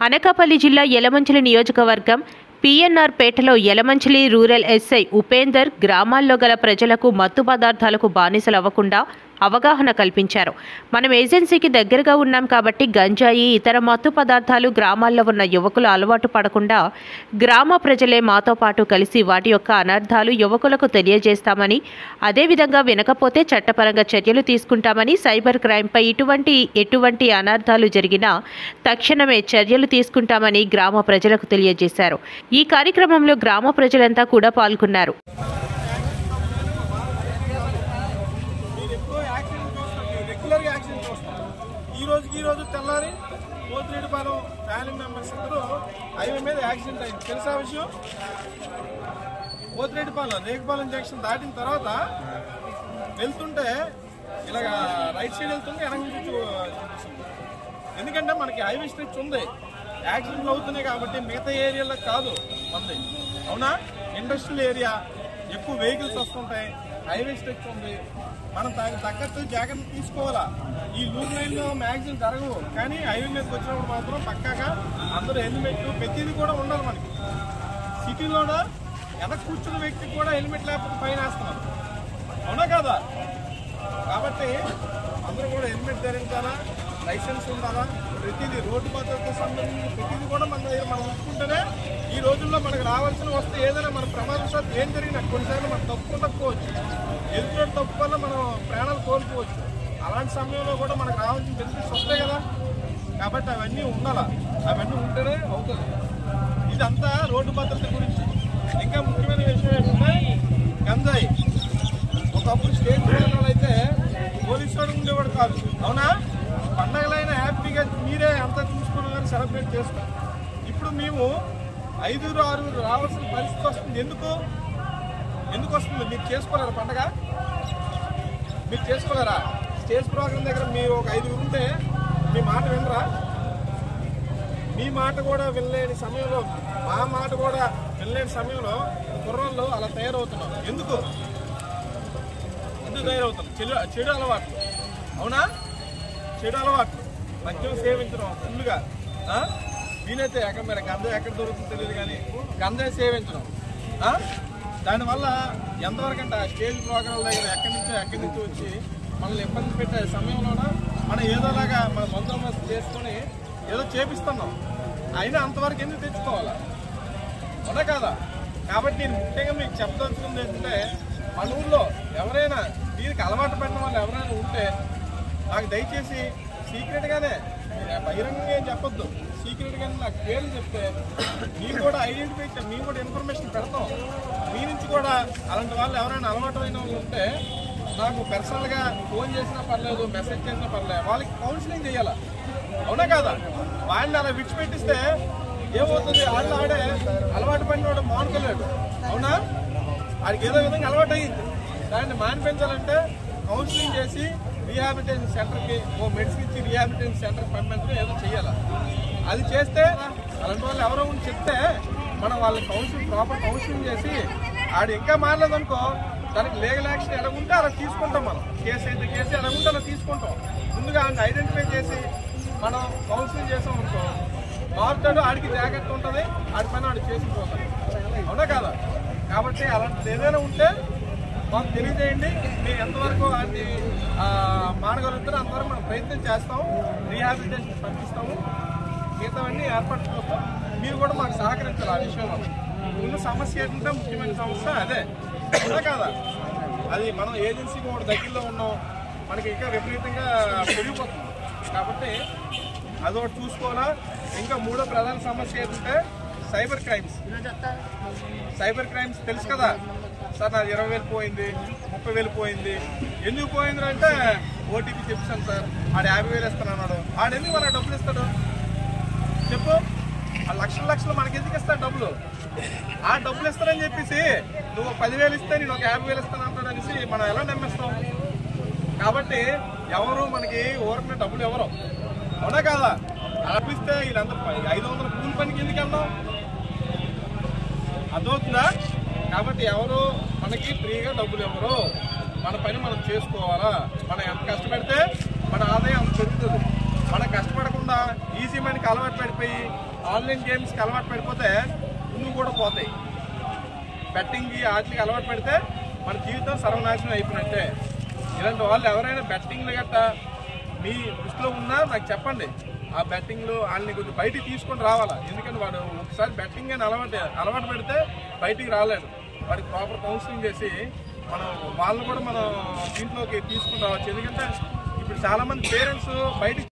అనకాపల్లి జిల్లా యలమంచిలి నియోజకవర్గం పిఎన్ఆర్ పేటలో యలమంచిలి రూరల్ ఎస్ఐ ఉపేందర్ గ్రామాల్లో గల ప్రజలకు మత్తు పదార్థాలకు బానిసలవ్వకుండా అవగాహన కల్పించారు. మనం ఏజెన్సీకి దగ్గరగా ఉన్నాం కాబట్టి గంజాయి, ఇతర మత్తు పదార్థాలు గ్రామాల్లో ఉన్న యువకులు అలవాటు పడకుండా గ్రామ ప్రజలే మాతో పాటు కలిసి వాటి యొక్క అనర్థాలు యువకులకు తెలియజేస్తామని, అదేవిధంగా వినకపోతే చట్టపరంగా చర్యలు తీసుకుంటామని, సైబర్ క్రైమ్పై ఎటువంటి అనర్థాలు జరిగినా తక్షణమే చర్యలు తీసుకుంటామని గ్రామ ప్రజలకు తెలియజేశారు. ఈ కార్యక్రమంలో గ్రామ ప్రజలంతా కూడా పాల్గొన్నారు. ఈ రోజు తెల్లారి పోతిరెడ్డిపాలెం ఫ్యామిలీ మెంబర్స్ ఇద్దరు హైవే మీద యాక్సిడెంట్ అయింది. తెలుసా విషయం? పోతిరెడ్డిపాలెం రేగుపాలెం జంక్షన్ దాటిన తర్వాత వెళ్తుంటే ఇలాగ రైట్ సైడ్ వెళ్తుంటే వెనక నుంచి ఎందుకంటే మనకి హైవే స్ట్రెచ్ ఉంది, యాక్సిడెంట్లు అవుతున్నాయి కాబట్టి మిగతా ఏరియాలో కాదు ఉంది. అవునా? ఇండస్ట్రియల్ ఏరియా, ఎక్కువ వెహికల్స్ వస్తుంటాయి, హైవే స్ట్రెచ్ ఉంది, మనం తగ్గట్టు జాగ్రత్త తీసుకోవాలా. ఈ లూప్ లైన్లో మ్యాక్సిమం జరగవు, కానీ హైవే మీదకి వచ్చినప్పుడు మాత్రం పక్కాగా అందరూ హెల్మెట్ ప్రతిదీ కూడా ఉండాలి. మనకి సిటీలోనే వెనక కూర్చున్న వ్యక్తికి కూడా హెల్మెట్ లేకపోతే ఫైన్ వేస్తున్నారు. అవునా కదా? కాబట్టి అందరూ కూడా హెల్మెట్ ధరించాలా, లైసెన్స్ ఉండాలా, ప్రతిదీ రోడ్డు భద్రతకు సంబంధించి ప్రతిదీ కూడా మన దగ్గర మనం ఉంచుకుంటేనే ఈ రోజుల్లో మనకు రావాల్సిన వస్తే ఏదైనా మన ప్రమాదవశాత్తు ఏం జరిగినా కొన్నిసార్లు మనం తప్పుకోవచ్చు, ఎదుటి తప్పు వల్ల మనం ప్రాణాలు కోల్పోవచ్చు. అలాంటి సమయంలో కూడా మనకు రావాల్సిన బెనిఫిట్స్ వస్తాయి కదా. కాబట్టి అవన్నీ ఉండాలా, అవన్నీ ఉంటేనే అవుతుంది. ఇదంతా రోడ్డు భద్రత గురించి. ఇంకా ముఖ్యమైన విషయం ఏంటంటే గంజాయి. ఒకప్పుడు స్టేట్ ప్రోగ్రాంలు అయితే పోలీసు వాడు ఉండేవాడు కాదు. అవునా? పండగలైనా హ్యాపీగా మీరే అంతా చూసుకున్న కానీ సెలబ్రేట్ చేస్తాం. ఇప్పుడు మేము 5-6 రావాల్సిన పరిస్థితి వస్తుంది. ఎందుకు వస్తుంది? మీరు చేసుకోలేరా పండగ? మీరు చేసుకోలేరా? స్టేజ్ ప్రోగ్రాం దగ్గర మీరు ఒక 5 ఉంటే మీ మాట వినరా? మీ మాట కూడా వినలేని సమయంలో, మా మాట కూడా వినలేని సమయంలో కుర్రోళ్ళు అలా తయారవుతున్నారు. ఎందుకు తయారవుతున్నారు? చెడు అలవాట్లు. అవునా? చెడు అలవాట్లు, మద్యం సేవించడం ఫుల్గా. వీలైతే మరి గంజాయి ఎక్కడ దొరుకుతుందో తెలియదు కానీ గంజాయి సేవించడం, దానివల్ల ఎంతవరకు అంటే ఆ స్టేజ్ ప్రోగ్రాం దగ్గర ఎక్కడి నుంచి వచ్చి మనల్ని ఇబ్బంది పెట్టే సమయంలోనే మనం ఏదోలాగా మన బందోబస్తు చేసుకొని ఏదో చేపిస్తున్నాం. అయినా అంతవరకు ఎందుకు తెచ్చుకోవాలా? అవునా కాదా? కాబట్టి నేను ముఖ్యంగా మీకు చెప్పదలుచుకుంది ఏంటంటే, మన ఊళ్ళో ఎవరైనా దీనికి అలవాటు పడిన వాళ్ళు ఎవరైనా ఉంటే నాకు దయచేసి సీక్రెట్గానే, బహిరంగంగా ఏం చెప్పొద్దు, సీక్రెట్గానే నాకు పేర్లు చెప్తే మీరు కూడా ఐడెంటిఫై చేసి మేము కూడా ఇన్ఫర్మేషన్ పెడతాం. మీ నుంచి కూడా అలాంటి వాళ్ళు ఎవరైనా అలవాటు అయిన వాళ్ళు ఉంటే నాకు పర్సనల్గా ఫోన్ చేసినా పర్లేదు, మెసేజ్ చేసినా పర్లేదు, వాళ్ళకి కౌన్సిలింగ్ చేయాలా. అవునా కాదా? వాళ్ళని అలా విడిచిపెట్టిస్తే ఏమవుతుంది? వాళ్ళు ఆడే అలవాటు పడిన వాడు మానుకోలేడు. అవునా? వాడికి ఏదో విధంగా అలవాటు అయ్యింది. దాన్ని మానిపించాలంటే కౌన్సిలింగ్ చేసి రీహాబిలిటేషన్ సెంటర్కి మెడిసిన్ ఇచ్చి రీహాబిలిటేషన్ సెంటర్కి పంపించడం ఏదో చేయాలి. అది చేస్తే అలాంటి వాళ్ళు ఎవరో ఉండి చెప్తే మనం వాళ్ళని ప్రాపర్ కౌన్సిలింగ్ చేసి ఆడు ఇంకా మారలేదనుకో దానికి లీగల్ యాక్షన్ ఎలా ఉంటే అలా తీసుకుంటాం. మనం కేసు అయితే కేసు ఎలా ఉంటే అలా తీసుకుంటాం. ముందుగా ఆయన ఐడెంటిఫై చేసి మనం కౌన్సిలింగ్ చేసాం అనుకో మారుతాడు, ఆడికి జాగ్రత్త ఉంటుంది, ఆడి పని ఆడు చేసుకుపోతాడు. అవునా కాదా? కాబట్టి అలాంటిది ఏదైనా ఉంటే మాకు తెలియజేయండి. మీరు ఎంతవరకు వాటిని మానగలుగుతారో అంతవరకు మనం ప్రయత్నం చేస్తాం, రీహాబిలిటేషన్ పంపిస్తాము, మిగతావన్నీ ఏర్పాటు చేస్తాం. మీరు కూడా మాకు సహకరించాలి. ఆ విషయంలో ఉన్న సమస్య ఏంటంటే ముఖ్యమైన సమస్య అదే. అవునా కాదా? అది మనం ఏజెన్సీకి కూడా దగ్గరలో ఉన్నాం, మనకి ఇంకా విపరీతంగా పెరిగిపోతుంది. కాబట్టి అదొకటి చూసుకోవాలా. ఇంకా మూడో ప్రధాన సమస్య ఏంటంటే సైబర్ క్రైమ్స్. తెలుసు కదా సార్, నాది 20,000 పోయింది, 30,000 పోయింది. ఎందుకు పోయింది అంటే ఓటీపీ చెప్పాను సార్, ఆడు 50,000 ఇస్తానన్నాడు. ఆడు ఎందుకు మనకు డబ్బులు ఇస్తాడు చెప్పు? ఆ లక్షలు మనకి ఎందుకు ఇస్తాడు డబ్బులు? ఆ డబ్బులు ఇస్తారని చెప్పేసి నువ్వు 10,000 ఇస్తే నేను ఒక 50,000 ఇస్తాను అంటాడు అనేసి మనం ఎలా నమ్మేస్తాం? కాబట్టి ఎవరు మనకి ఊరికనే డబ్బులు ఎవరు? అవునా కాదా? అనిపిస్తే వీళ్ళంతా 500 కూలి పనికి ఎందుకు వెళ్దాం? అదవుతుందా? కాబట్టి ఎవరు మనకి ఫ్రీగా డబ్బులు ఇవ్వరు. మన పని మనం చేసుకోవాలా. మనం ఎంత కష్టపడితే మన ఆదాయం అంత పెరుగుతుంది. మనం కష్టపడకుండా ఈజీ మనకి అలవాటు పడిపోయి ఆన్లైన్ గేమ్స్కి అలవాటు పడిపోతే నువ్వు కూడా పోతాయి. బెట్టింగ్కి వాటికి అలవాటు పెడితే మన జీవితం సర్వనాశనం అయిపోయినట్టే. ఇలాంటి వాళ్ళు ఎవరైనా బెట్టింగ్లు గట్టా మీ దృష్టిలో ఉన్నా నాకు చెప్పండి. ఆ బెట్టింగ్లో వాళ్ళని కొంచెం బయటికి తీసుకొని రావాలా. ఎందుకంటే వాడు ఒకసారి బెట్టింగ్ అని అలవాటు పెడితే బయటికి రాలేడు. వాడికి ప్రాపర్ కౌన్సిలింగ్ చేసి మనం వాళ్ళని కూడా మనం దీంట్లోకి తీసుకుని రావచ్చు. ఎందుకంటే ఇప్పుడు చాలామంది పేరెంట్స్ బయటికి